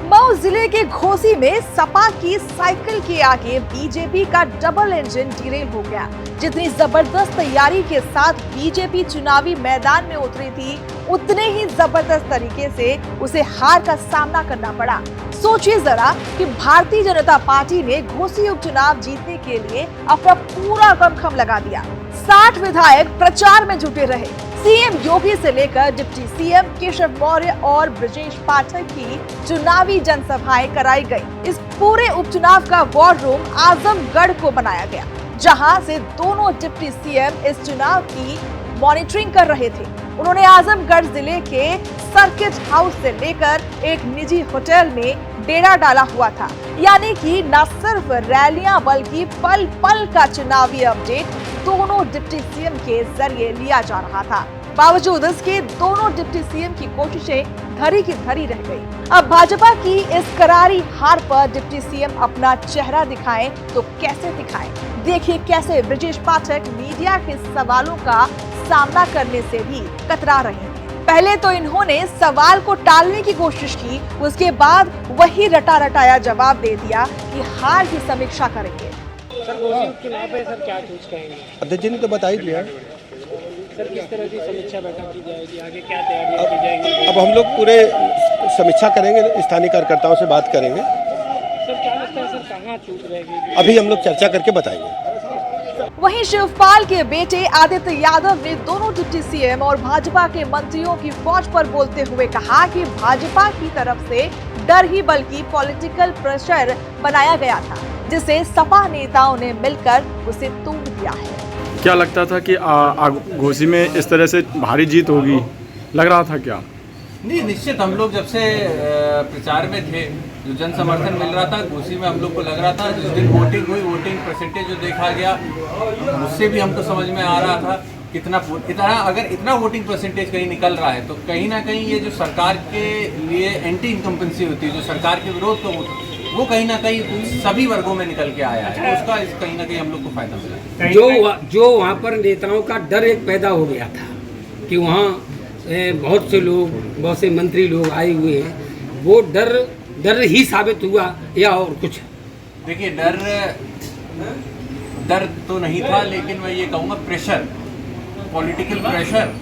मऊ जिले के घोसी में सपा की साइकिल के आगे बीजेपी का डबल इंजन डिरेल हो गया। जितनी जबरदस्त तैयारी के साथ बीजेपी चुनावी मैदान में उतरी थी, उतने ही जबरदस्त तरीके से उसे हार का सामना करना पड़ा। सोचिए जरा कि भारतीय जनता पार्टी ने घोसी उपचुनाव जीतने के लिए अपना पूरा दमखम लगा दिया। 60 विधायक प्रचार में जुटे रहे। सीएम योगी से लेकर डिप्टी सीएम केशव मौर्य और ब्रजेश पाठक की चुनावी जनसभाएं कराई गई। इस पूरे उपचुनाव का वॉर रूम आजमगढ़ को बनाया गया, जहां से दोनों डिप्टी सीएम इस चुनाव की मॉनिटरिंग कर रहे थे। उन्होंने आजमगढ़ जिले के सर्किट हाउस से लेकर एक निजी होटल में डेरा डाला हुआ था, यानी कि न सिर्फ रैलियां बल्कि पल पल का चुनावी अपडेट दोनों डिप्टी सीएम के जरिए लिया जा रहा था। बावजूद इसके दोनों डिप्टी सीएम की कोशिशें धरी की धरी रह गई। अब भाजपा की इस करारी हार पर डिप्टी सीएम अपना चेहरा दिखाएं तो कैसे दिखाएं? देखिए कैसे ब्रजेश पाठक मीडिया के सवालों का सामना करने से भी कतरा रहे हैं। पहले तो इन्होंने सवाल को टालने की कोशिश की, उसके बाद वही रटा रटाया जवाब दे दिया कि हार की समीक्षा करेंगे। सर घोसी उपचुनाव पे सर क्या कुछ कहेंगे? अध्यक्ष जी ने तो बता ही दिया। सर किस तरह की समीक्षा बैठक की जाएगी, आगे क्या तैयारियां की जाएंगी? अब हम लोग पूरे समीक्षा करेंगे, स्थानीय कार्यकर्ताओं से बात करेंगे। सर क्या लगता है सर कहाँ चूक रहेगी? अभी हम लोग चर्चा करके बताएंगे। वहीं शिवपाल के बेटे आदित्य यादव ने दोनों डिप्टी सीएम और भाजपा के मंत्रियों की फौज पर बोलते हुए कहा कि भाजपा की तरफ से डर ही बल्कि पॉलिटिकल प्रेशर बनाया गया था, जिसे सपा नेताओं ने मिलकर उसे तोड़ दिया है। क्या लगता था कि घोसी में इस तरह से भारी जीत होगी, लग रहा था क्या? नहीं, निश्चित हम लोग जब से प्रचार में थे, जो जन समर्थन मिल रहा था घोसी में, हम लोग को लग रहा था जिस दिन वोटिंग हुई, वोटिंग परसेंटेज जो देखा गया उससे भी हमको समझ में आ रहा था अगर इतना वोटिंग परसेंटेज कहीं निकल रहा है तो कहीं ना कहीं ये जो सरकार के लिए एंटी इनकम्पेंसी होती है, जो सरकार के विरोध का वो कहीं ना कहीं सभी वर्गों में निकल के आया है, तो उसका कहीं ना कहीं हम लोग को फायदा मिला। जो वहाँ पर नेताओं का डर एक पैदा हो गया था कि वहाँ बहुत से लोग, बहुत से मंत्री लोग आए हुए हैं, वो डर ही साबित हुआ या और कुछ? देखिए डर तो नहीं था, लेकिन मैं ये कहूँगा प्रेशर, पॉलिटिकल प्रेशर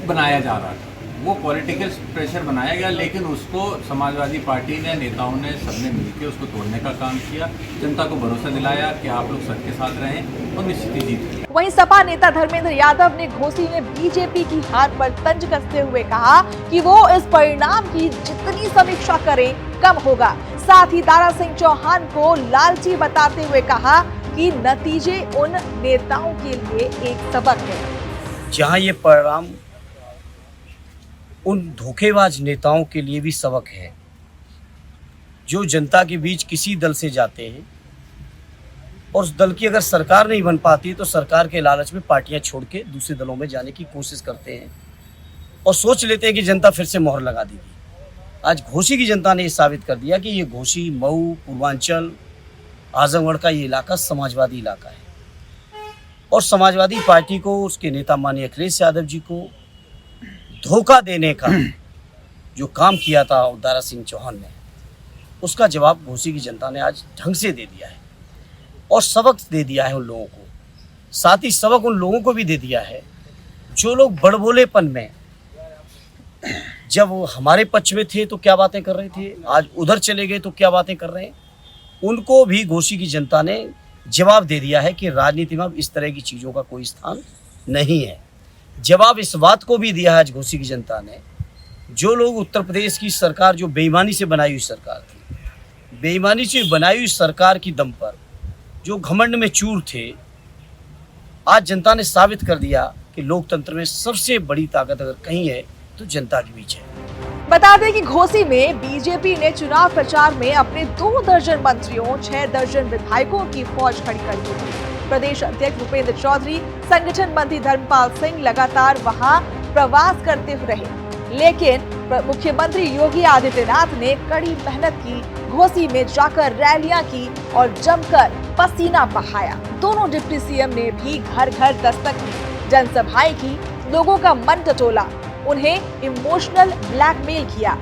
बनाया जा रहा था। वो पॉलिटिकल प्रेशर बनाया गया, लेकिन उसको समाजवादी पार्टी ने, नेताओं ने, सबने मिलकर उसको तोड़ने का काम किया। जनता को भरोसा दिलाया कि आप लोग सबके साथ रहें और निश्चित ही जीत गए। वहीं सपा नेता धर्मेंद्र यादव ने घोसी में बीजेपी की हार पर तंज कसते हुए कहा कि वो इस परिणाम की जितनी समीक्षा करें कम होगा। साथ ही दारा सिंह चौहान को लालची बताते हुए कहा कि नतीजे उन नेताओं के लिए एक सबक है। जहां ये परिणाम उन धोखेबाज नेताओं के लिए भी सबक है, जो जनता के बीच किसी दल से जाते हैं और उस दल की अगर सरकार नहीं बन पाती तो सरकार के लालच में पार्टियां छोड़ के दूसरे दलों में जाने की कोशिश करते हैं और सोच लेते हैं कि जनता फिर से मोहर लगा देगी। आज घोसी की जनता ने ये साबित कर दिया कि ये घोसी, मऊ, पूर्वांचल, आजमगढ़ का ये इलाका समाजवादी इलाका है और समाजवादी पार्टी को, उसके नेता माननीय अखिलेश यादव जी को धोखा देने का जो काम किया था दारा सिंह चौहान ने, उसका जवाब घोसी की जनता ने आज ढंग से दे दिया है और सबक दे दिया है उन लोगों को। साथ ही सबक उन लोगों को भी दे दिया है जो लोग बड़बोलेपन में, जब वो हमारे पक्ष में थे तो क्या बातें कर रहे थे, आज उधर चले गए तो क्या बातें कर रहे हैं। उनको भी घोसी की जनता ने जवाब दे दिया है कि राजनीति में अब इस तरह की चीज़ों का कोई स्थान नहीं है। जवाब इस बात को भी दिया है आज घोसी की जनता ने, जो लोग उत्तर प्रदेश की सरकार, जो बेईमानी से बनाई हुई सरकार थी, बेईमानी से बनाई हुई सरकार की दम पर जो घमंड में चूर थे, आज जनता ने साबित कर दिया कि लोकतंत्र में सबसे बड़ी ताकत अगर कहीं है तो जनता के बीच है। बता दें कि घोसी में बीजेपी ने चुनाव प्रचार में अपने 2 दर्जन मंत्रियों, 6 दर्जन विधायकों की फौज खड़ी कर दी थी। प्रदेश अध्यक्ष भूपेंद्र चौधरी, संगठन मंत्री धर्मपाल सिंह लगातार वहां प्रवास करते हुए रहे, लेकिन मुख्यमंत्री योगी आदित्यनाथ ने कड़ी मेहनत की, घोसी में जाकर रैलियां की और जमकर पसीना बहाया। दोनों डिप्टी सीएम ने भी घर घर दस्तक दी, जनसभाएं की, लोगों का मन टटोला, उन्हें इमोशनल ब्लैकमेल किया।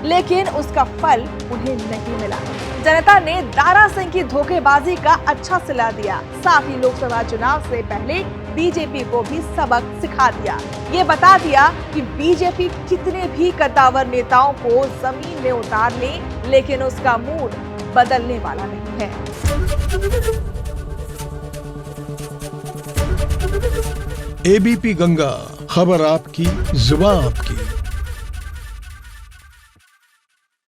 लेकिन उसका फल उन्हें नहीं मिला। जनता ने दारा सिंह की धोखेबाजी का अच्छा सिला दिया। साथ ही लोकसभा चुनाव से पहले बीजेपी को भी सबक सिखा दिया। ये बता दिया कि बीजेपी कितने भी कद्दावर नेताओं को जमीन में उतार ले, लेकिन उसका मूड बदलने वाला नहीं है। एबीपी गंगा, खबर आपकी, जुबान आपकी।